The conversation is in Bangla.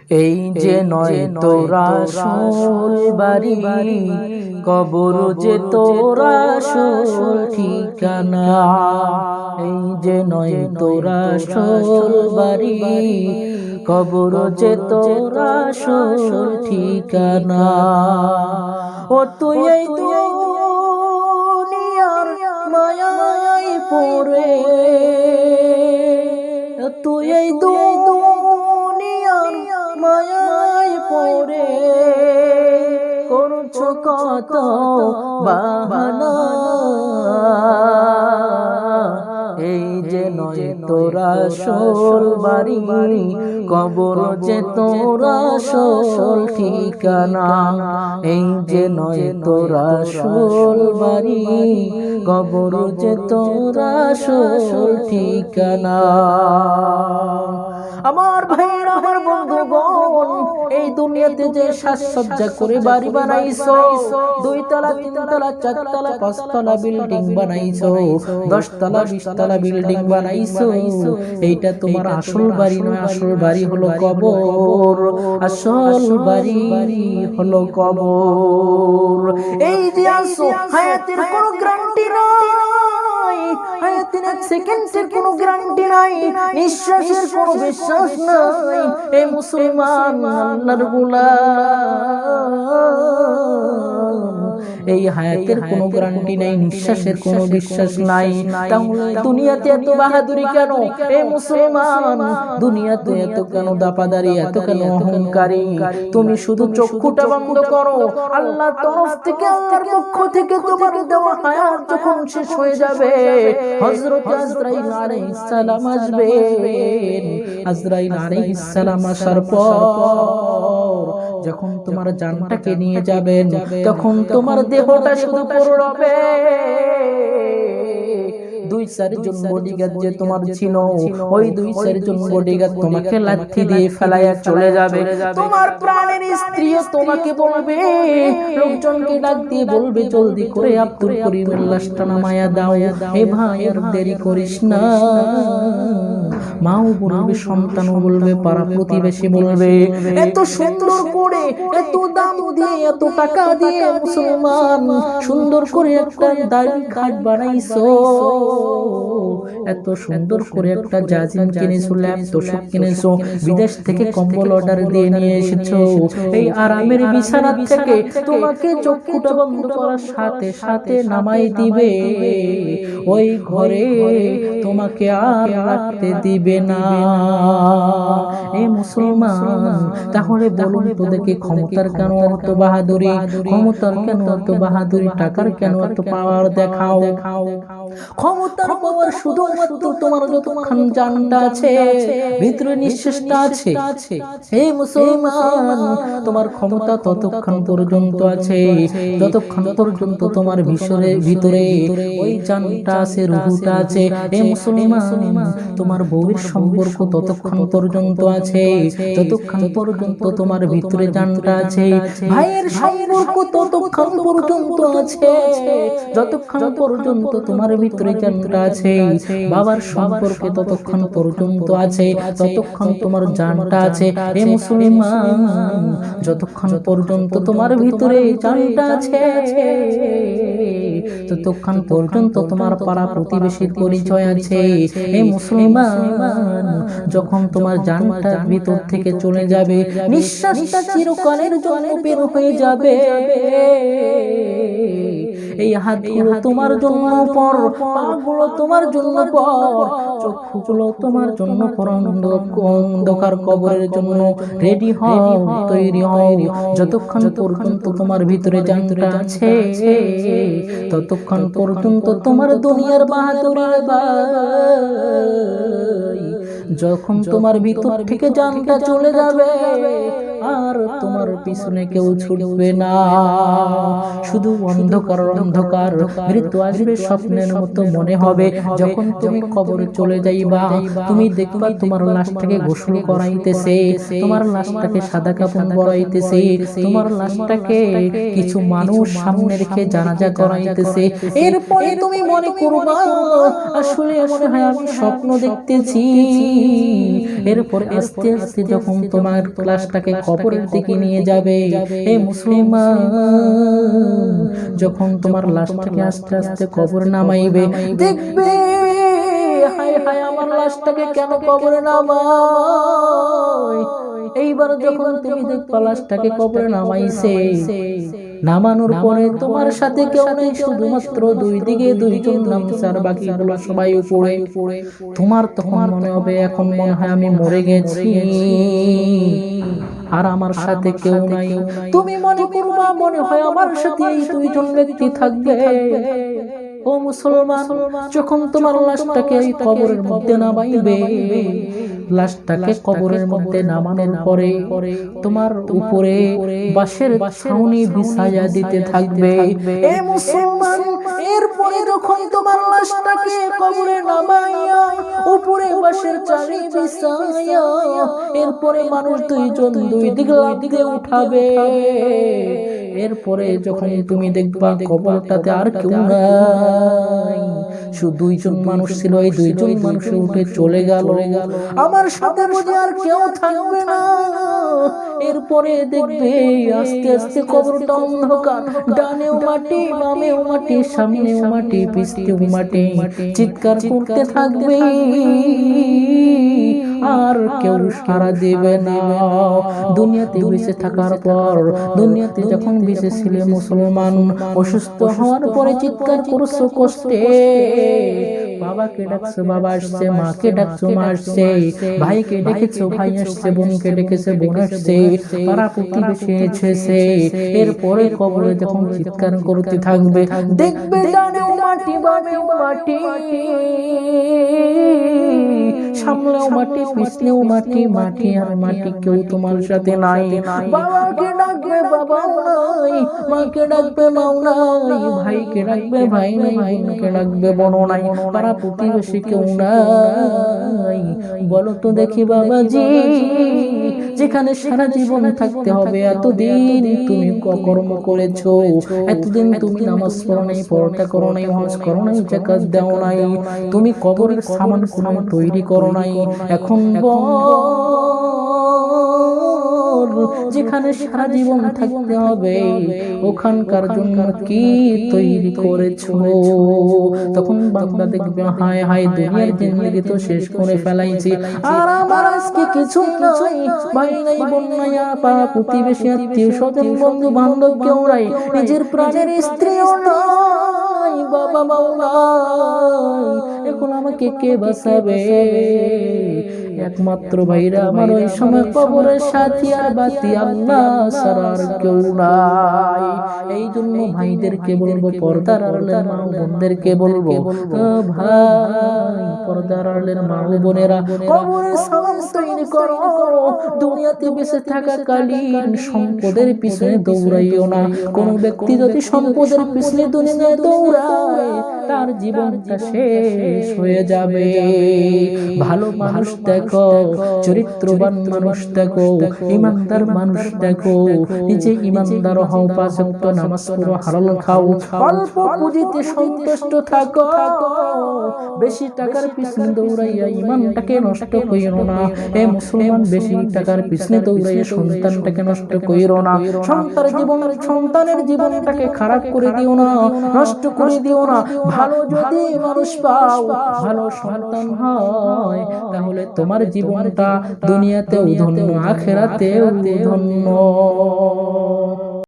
এই যে নয় তোরা আসল বাড়ি, কবর যে তোরা আসল ঠিকানা। এই যে নয় তোরা আসল বাড়ি, কবর যে তোরা আসল ঠিকানা। ও তুই এই দুনিয়ার মায়ায় পড়ে, তুই এই দুনিয়ার মায়ায় পড়ে করছো কত বাহানা। এই যে নয় তোরা আসল বাড়ি, কবর যে তোরা আসল ঠিকানা। এই যে নয় তোরা আসল বাড়ি, কবর যে তোরা আসল ঠিকানা। আমার ভাইরা, আমার বন্ধুগণ, এই দুনিয়াতে যে সাজসজ্জা করে বাড়ি বানাইছো, 2 তলা 3 তলা 4 তলা 5 তলা বিল্ডিং বানাইছো, 10 তলা 20 তলা বিল্ডিং বানাইছো, এইটা তোমার আসল বাড়ি নয়। আসল বাড়ি হলো কবর, আসল বাড়ি হলো কবর। এই যে আসো, হায়াতের কোনো গ্যারান্টি নাই, হায়াতের 1 সেকেন্ডের কোনো গ্যারান্টি নাই, নিঃশ্বাসের কোনো বিশ্বাস নাই। এই মুসলমান আল্লাহর গোলাম, এই হায়াতের কোনো গ্যারান্টি নাই, নিঃশ্বাসের কোনো বিশ্বাস নাই। তাহলে দুনিয়াতে এত বাহাদুরি কেন? এই মুসলমান, দুনিয়াতে এত কেন দাপাদারি, এত কেন অহংকারী? তুমি শুধু চক্ষুটা বন্ধ করো, আল্লাহর তরফ থেকে, আল্লাহর পক্ষ থেকে তোমার দেওয়া হায়াত যখন শেষ হয়ে যাবে, হযরত আজরাইল আলাইহিস সালাম আসবেন। আজরাইল আলাইহিস সালাম আসার পর যখন তোমার জানটাকে নিয়ে যাবেন, তখন তোমার দেহটা শুধু পড়বে। 2-4 জন বডিগার্ড যে তোমার ছিল, ওই 2-4 জন বডিগার্ড তোমাকে লাঠি দিয়ে ফেলাইয়া চলে যাবে। তোমার প্রাণের স্ত্রীও তোমাকে বলবে, লোকজনকে ডাক দিয়ে বলবে, জলদি করে আব্দুল করিমের লাশটা নামায়া দাও। এ ভাই, আর দেরি করিস না। মাও বলবে, সন্তানও বলবে, পাড়া প্রতিবেশী বলবে, এত সুন্দর করে, এত দাম দিয়ে, এত টাকা দিয়ে মুসলমান সুন্দর করে একটা দাড়ি খাট বানাইছো, এত সুন্দর করে একটা জাজিম কিনেছো, ল্যাপটপ কিনেছো, বিদেশ থেকে কম্বল অর্ডার দিয়ে নিয়ে এসেছো, এই আরামের বিছানা থেকে তোমাকে চক্ষুটা বন্ধ করার সাথে সাথে নামাই দিবে, ওই ঘরে তোমাকে আর রাখতে দিবে না। এই মুসলমান, তাহলে বলুন তো দেখি, ক্ষমতার কেন এত বাহাদুরি? ক্ষমতার কেন এত বাহাদুরি? টাকার কেন এত পাওয়ার দেখাও? ক্ষমতার পাওয়ার শুধুমাত্র তোমার যতক্ষণ জানটা আছে, ভিতরে নিঃশ্বাসটা আছে, এই মুসলমান, তোমার ক্ষমতা ততক্ষণ পর্যন্ত আছে যতক্ষণ পর্যন্ত তোমার ভিতরে ওই জানটা আছে, রূহটা আছে। এই মুসলমান, তোমার বউয়ের সম্পর্ক ততক্ষণ পর্যন্ত আছে যতক্ষণ পর্যন্ত তোমার ভিতরে জানটা আছে। ভাইয়ের সম্পর্ক ততক্ষণ পর্যন্ত আছে যতক্ষণ পর্যন্ত তোমার ভিতরে জানটা আছে। বাবার সম্পর্কে ততক্ষণ পর্যন্ত আছে ততক্ষণ তোমার জানটা আছে। এ মুসলমান, যতক্ষণ পর্যন্ত তোমার ভিতরে জানটা আছে ততক্ষণ পর্যন্ত তোমার পাড়া প্রতিবেশীর পরিচয় আছে। এ মুসলমান, যখন তোমার জানটা ভিতর থেকে চলে যাবে, নিঃশ্বাসটা চিরকালের জন্য বের হয়ে যাবে, এই হাতগুলো তোমার জন্য পর, পাগুলো তোমার জন্য পর, চক্ষুগুলো তোমার জন্য পর, অন্ধকার কবরের জন্য রেডি হও, তৈরি হও। যতক্ষণ পর্যন্ত তোমার ভিতরে জানটা আছে ততক্ষণ পর্যন্ত তোমার দুনিয়ার বাহাদুরি। যখন তোমার ভিতর থেকে জানটা চলে যাবে, আর তোমার পিছনে কেউ ছুটবে না, শুধু অন্ধকার অন্ধকার। মৃত্যু আসবে স্বপ্নের মতো মনে হবে। যখন তুমি কবরে চলে যাইবা, তুমি দেখবা তোমার লাশটাকে গোসল করাইতেছে, তোমার লাশটাকে সাদা কাপড় পরাইতেছে, তোমার লাশটাকে কিছু মানুষ সামনে রেখে জানাজা করাইতেছে। এরপরে তুমি মনে করবা, আসলে মনে হয় আমি স্বপ্ন দেখতেছি। এরপর আস্তে আস্তে যখন তোমার লাশটাকে কবরের দিকে নিয়ে যাবে, এই মুসলমান যখন তোমার লাশটাকে আস্তে আস্তে কবরে নামাইবে, দেখবে হায় হায় আমার লাশটাকে কেন কবরে নামায়। এইবার যখন তুমি দেখবা লাশটাকে কবরে নামাইছে, নামানোর পরে তোমার সাথে কেউ নেই, শুধুমাত্র দুই দিকে দুইজন নামছে আর বাকিগুলো সবাই উপরে। তোমার তখন মনে হবে এখন মনে হয় আমি মরে গেছি আর আমার সাথে কেউ নাই। তুমি মনে করবা মনে হয় আমার সাথে এই দুইজন ব্যক্তি থাকবে। ও মুসলমান, যখন তোমার লাশটাকে এই কবরের মধ্যে নামাইবে, লাশটাকে কবরের মধ্যে নামানোর পরে তোমার উপরে বাঁশের ছাউনি বিছায়া দিতে থাকবে। এ মুসলমান, এরপরে যখন তোমার লাশটাকে কবরে নামাইয়া উপরে বাঁশের চারি বিছায়া, এরপরে মানুষ দুইজন দুই দিক লাফ দিয়ে উঠাবে। এরপরে যখন তুমি দেখবা কবরটাতে আর কেউ নাই, শুধু দুইজন মানুষ ছিল, এই দুইজন মানুষ উঠে চলে গেল, আমার সাথে বুঝে আর কেউ থাকবে না। এরপরে দেখবে আস্তে আস্তে কবরটা অন্ধকার, ডানেও মাটি বামেও মাটি, সামনেও মাটি পিছনেও মাটি, চিৎকার করতে থাকবে আর কেউ সাড়া দেবে না। দুনিয়াতে বেঁচে থাকার পর, দুনিয়াতে যখন বেঁচে ছিলে মুসলমান, অসুস্থ হওয়ার পরে চিৎকার করছো কষ্টে, বাবাকে ডাকছো বাবা আসছে, মাকে ডাকছো মা আসছে, ভাইকে ডেকেছো ভাই আসছে, বোনকে ডেকেছে বোন আসছে, পাড়া প্রতিবেশী এসেছে। এরপরে কবরে যখন চিৎকার করতে থাকবে, দেখবে ডানেও মাটি বামেও মাটি, সামনেও মাটি পিছনেও মাটি, মাটি আর মাটি, কেউ তোমার সাথে নাই। বাবাকে ডাকবে বাবা নাই, মাকে ডাকবে মাও নাই, ভাইকে ডাকবে ভাই নাই, বোনকে ডাকবে বোন নাই, পাড়া প্রতিবেশী কেউ নাই। বলো তো দেখি বাবাজি, যেখানে সারা জীবন থাকতে হবে, এতদিন তুমি কর্ম করেছো, এতদিন তুমি নামাজ পড়ো নাই, পরোটা করো নাই, হজ করো নাই, জাকাত দাও নাই, তুমি কবরের সামান কোনো তৈরি করো নাই। এখন যেখানে সারা জীবন থাকতে হবে, ওখানকার জন্য কি তৈরি করেছো? তখন বান্দা দেখবে হায় হায় দুনিয়ার জিন্দেগি তো শেষ করে ফেলাইছি, আর আমার আজকে কিছু নাই, ভাই নাই বোন নাই, পাড়া প্রতিবেশী আত্মীয় স্বজন বন্ধু বান্ধব কেউ নাই, নিজের প্রাণের স্ত্রীও নাই, বাবা মাও নাই, এখন আমাকে কে বাঁচাবে? একমাত্র ভাইরা আমার ওই সময় কবরের সাথী আর বাতি আল্লাহ ছাড়া আর কেউ নাই। এই জন্য ভাইদেরকে বলবো, পর্দার আড়ালের মা বোনদেরকে বলবো, ভাই পর্দার আড়ালের মা বোনেরা কবরের সামান তৈরি করো। দুনিয়াতে বেঁচে থাকাকালীন সম্পদের পিছনে দৌড়াইও না। কোন ব্যক্তি যদি সম্পদের পিছনে দুনিয়ায় দৌড়ায়, তার জীবনটা শেষ হয়ে যাবে। ভালো মানুষ দেখো, চরিত্রবান মানুষ দেখো, ইমানদার মানুষ দেখো, নিজে ইমানদার হও, পাঁচ ওয়াক্ত নামাজ পড়ো, হালাল খাও, অল্প পুঁজিতে সন্তুষ্ট থাকো, বেশি টাকার পিছনে দৌড়াইয়া ইমানটাকে নষ্ট কইরো না। এ মুসলমান, বেশি টাকার পিছনে দৌড়াইয়া সন্তানটাকে নষ্ট কইরো না। সন্তানের জীবনটাকে খারাপ করে দিও না, নষ্ট করে দিও না। ভালো যদি মানুষ পাও, ভালো সন্তান হয়, তাহলে তোমার জীবনটা দুনিয়াতেও ধন্য, আখিরাতেও ধন্য।